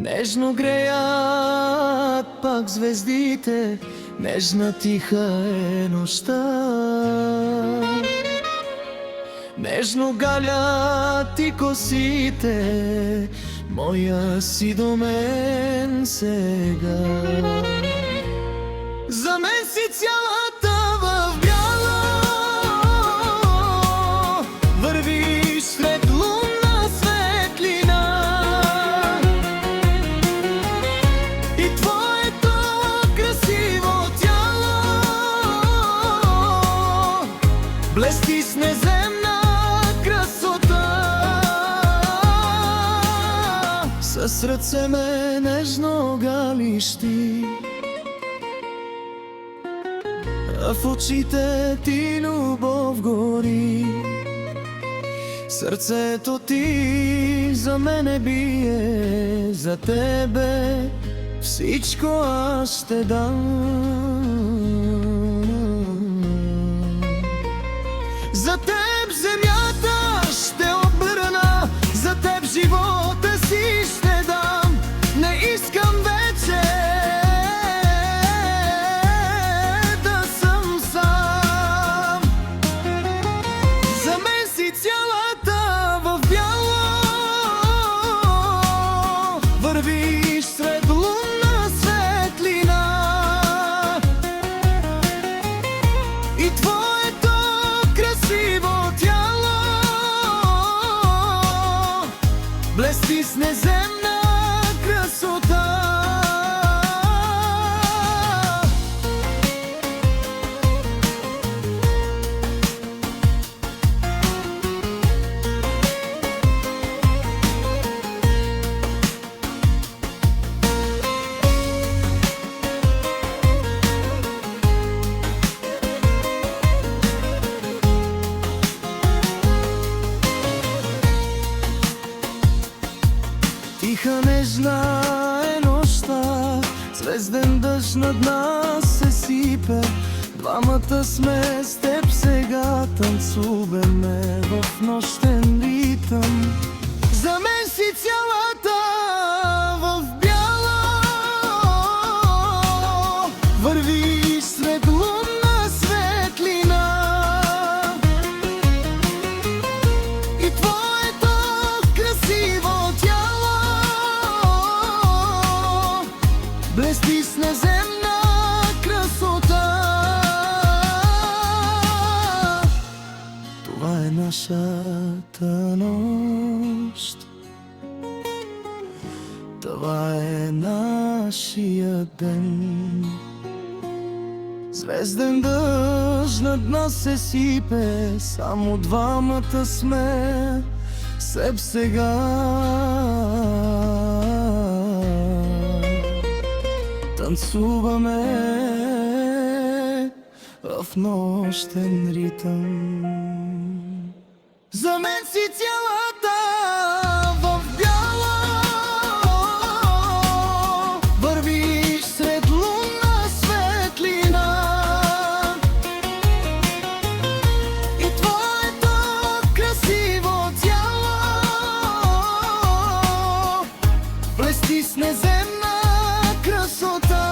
Нежно греят пак звездите, нежна тиха е нощта. Нежно галят и косите, моя си до мен сега. За мен си цялата в бяло, вървиш сред лунна светлина и твоето красиво тяло блести с неземна красота. Със сърце ме нежно галиш ти, а в очите ти любов гори. Сърцето ти за мене бие, за тебе всичко аз ще дам. За теб земята ще обърна, за теб живота си ще дам. Не искам вече да съм сам. За мен си цялата в бяло, вървиш сред лунна светлина и твоето красиво тяло блести с неземна красота. Тиха нежна е нощта, звезден дъжд над нас се сипе. Двамата сме с теб сега, танцуваме в нощен ритъм. За мен си цялата в бяло, вървиш сред лунна светлина и твоето красиво тяло блести с неземна красота. Това е нашата нощ, това е нашия ден. Звезден дъжд над нас се сипе, само двамата сме себ сега. Танцуваме в нощен ритъм. За мен си цялата в бяло, вървиш сред лунна светлина и твоето красиво тяло блести с неземна красота.